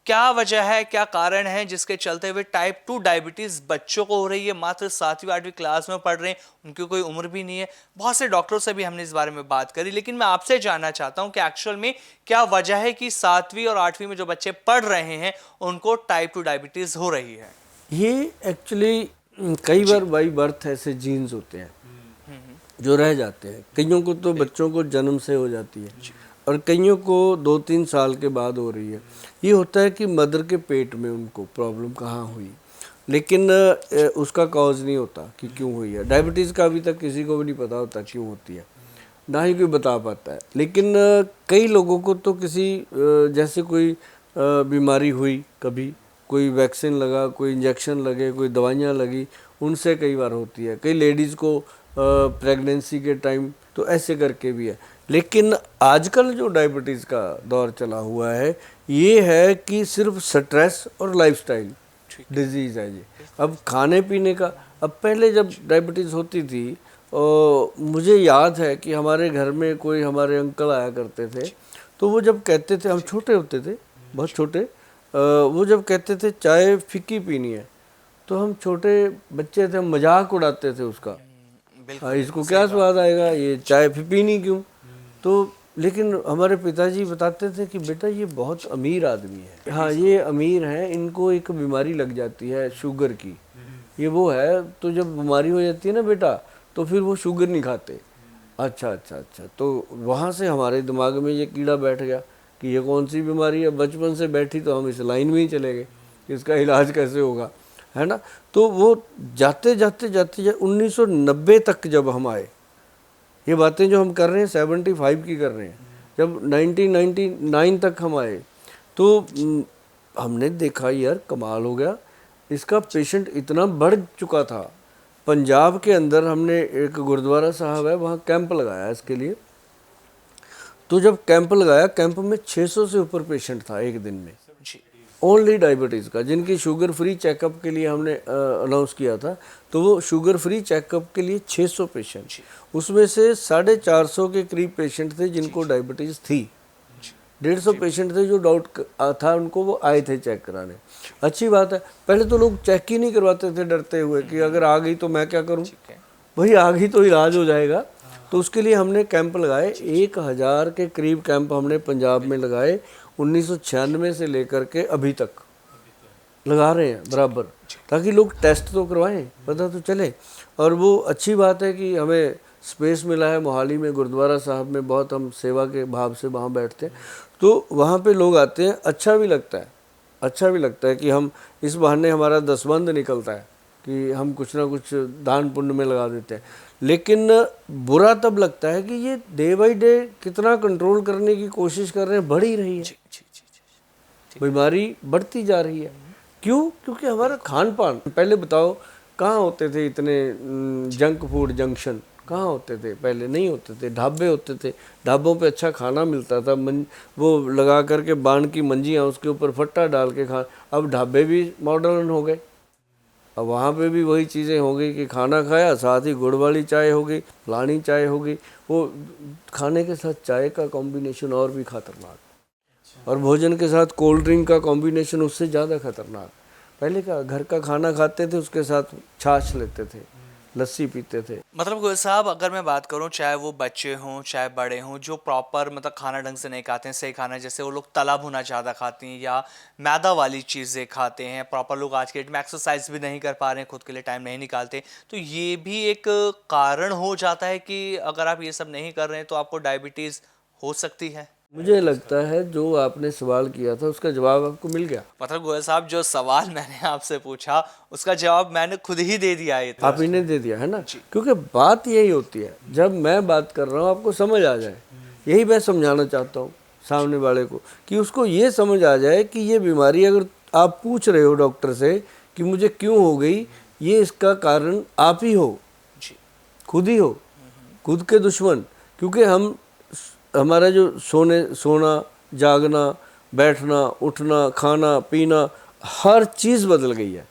क्या वजह है, क्या कारण है जिसके चलते हुए टाइप 2 डायबिटीज बच्चों को हो रही है, मात्र 7वीं 8वीं क्लास में पढ़ रहे हैं, उनकी कोई उम्र भी नहीं है। बहुत से डॉक्टरों से भी हमने इस बारे में बात करी, लेकिन मैं आपसे जानना चाहता हूं कि एक्चुअल में क्या वजह है कि 7वीं और 8वीं में जो बच्चे पढ़ रहे हैं उनको टाइप 2 डायबिटीज हो रही है। ये एक्चुअली कई जी। बार बाई बर्थ ऐसे जीन्स होते हैं जो रह जाते हैं। कईयों को तो बच्चों को जन्म से हो जाती है और कईयों को 2-3 साल के बाद हो रही है। ये होता है कि मदर के पेट में उनको प्रॉब्लम कहाँ हुई, लेकिन उसका कॉज नहीं होता कि क्यों हुई है। डायबिटीज़ का अभी तक किसी को भी नहीं पता होता क्यों होती है, ना ही कोई बता पाता है। लेकिन कई लोगों को तो किसी जैसे कोई बीमारी हुई, कभी कोई वैक्सीन लगा, कोई इंजेक्शन लगे, कोई दवाइयाँ लगी, उनसे कई बार होती है। कई लेडीज़ को प्रेगनेंसी के टाइम तो ऐसे करके भी है। लेकिन आजकल जो डायबिटीज़ का दौर चला हुआ है ये है कि सिर्फ स्ट्रेस और लाइफस्टाइल डिजीज़ है ये। अब खाने पीने का, अब पहले जब डायबिटीज़ होती थी मुझे याद है कि हमारे घर में कोई हमारे अंकल आया करते थे, तो वो जब कहते थे, हम छोटे होते थे, बहुत छोटे, वो जब कहते थे चाय फीकी पीनी है, तो हम छोटे बच्चे थे, हम मजाक उड़ाते थे उसका। हाँ, इसको क्या स्वाद आएगा, ये चाय पीनी क्यों। तो लेकिन हमारे पिताजी बताते थे कि बेटा ये बहुत अमीर आदमी है, हाँ ये अमीर हैं, इनको एक बीमारी लग जाती है शुगर की, ये वो है, तो जब बीमारी हो जाती है ना बेटा तो फिर वो शुगर नहीं खाते। अच्छा अच्छा अच्छा, तो वहाँ से हमारे दिमाग में ये कीड़ा बैठ गया कि ये कौन सी बीमारी है, बचपन से बैठी, तो हम इस लाइन में ही चले गए, इसका इलाज कैसे होगा, है ना। तो वो जाते जाते जाते 1990 तक जब हम आए, ये बातें जो हम कर रहे हैं 75 की कर रहे हैं, जब 1999 तक हम आए तो हमने देखा यार कमाल हो गया, इसका पेशेंट इतना बढ़ चुका था। पंजाब के अंदर हमने एक गुरुद्वारा साहब है, वहाँ कैंप लगाया इसके लिए। तो जब कैंप लगाया, कैंप में 600 से ऊपर पेशेंट था एक दिन में, ओनली डायबिटीज़ का, जिनकी शुगर फ्री चेकअप के लिए हमने अनाउंस किया था। तो वो शुगर फ्री चेकअप के लिए 600 पेशेंट, उसमें से 450 के करीब पेशेंट थे जिनको डायबिटीज़ थी, 150 पेशेंट थे जो डाउट था उनको, वो आए थे चेक कराने। अच्छी बात है, पहले तो लोग चेक ही नहीं करवाते थे डरते हुए कि अगर आ गई तो मैं क्या करूं, भाई आ गई तो इलाज हो जाएगा। तो उसके लिए हमने कैंप लगाए, 1000 के करीब कैंप हमने पंजाब में लगाए, 1996 से लेकर के अभी तक लगा रहे हैं बराबर, ताकि लोग टेस्ट तो करवाएं, पता तो चले। और वो अच्छी बात है कि हमें स्पेस मिला है मोहाली में, गुरुद्वारा साहब में, बहुत हम सेवा के भाव से वहाँ बैठते हैं, तो वहाँ पे लोग आते हैं, अच्छा भी लगता है, अच्छा भी लगता है कि हम इस बहाने हमारा दसबंध निकलता है कि हम कुछ ना कुछ दान पुण्य में लगा देते हैं। लेकिन बुरा तब लगता है कि ये डे बाई डे कितना कंट्रोल करने की कोशिश कर रहे हैं, बढ़ ही रही है, बीमारी बढ़ती जा रही है। क्यों? क्योंकि हमारा खान पान, पहले बताओ कहाँ होते थे इतने जंक फूड जंक्शन, कहाँ होते थे, पहले नहीं होते थे, ढाबे होते थे, ढाबों पे अच्छा खाना मिलता था, वो लगा करके बाण की मंजियाँ, उसके ऊपर फट्टा डाल के खा। अब ढाबे भी मॉडर्न हो गए, अब वहाँ पे भी वही चीज़ें हो गई कि खाना खाया साथ ही गुड़ वाली चाय हो गई, फलानी चाय हो गई, वो खाने के साथ चाय का कॉम्बिनेशन और भी खतरनाक, और भोजन के साथ कोल्ड ड्रिंक का कॉम्बिनेशन उससे ज़्यादा खतरनाक। पहले का घर का खाना खाते थे, उसके साथ छाछ लेते थे, लस्सी पीते थे। मतलब गोयल साहब, अगर मैं बात करूं, चाहे वो बच्चे हों चाहे बड़े हों, जो प्रॉपर मतलब खाना ढंग से नहीं खाते हैं, सही खाना, जैसे वो लोग तला भुना ज़्यादा खाते हैं या मैदा वाली चीज़ें खाते हैं, प्रॉपर लोग आज के डेट में एक्सरसाइज भी नहीं कर पा रहे हैं, खुद के लिए टाइम नहीं निकालते, तो ये भी एक कारण हो जाता है कि अगर आप ये सब नहीं कर रहे हैं तो आपको डायबिटीज़ हो सकती है। मुझे लगता है जो आपने सवाल किया था उसका जवाब आपको मिल गया। मतलब गोयल साहब, जो सवाल मैंने आपसे पूछा उसका जवाब मैंने खुद ही दे दिया है, आप ही ने दे दिया है ना, क्योंकि बात यही होती है, जब मैं बात कर रहा हूँ आपको समझ आ जाए, यही मैं समझाना चाहता हूँ सामने वाले को, कि उसको ये समझ आ जाए कि ये बीमारी, अगर आप पूछ रहे हो डॉक्टर से कि मुझे क्यों हो गई, ये इसका कारण आप ही हो, खुद ही हो, खुद के दुश्मन। क्योंकि हमारा जो सोना जागना, बैठना, उठना, खाना पीना, हर चीज़ बदल गई है।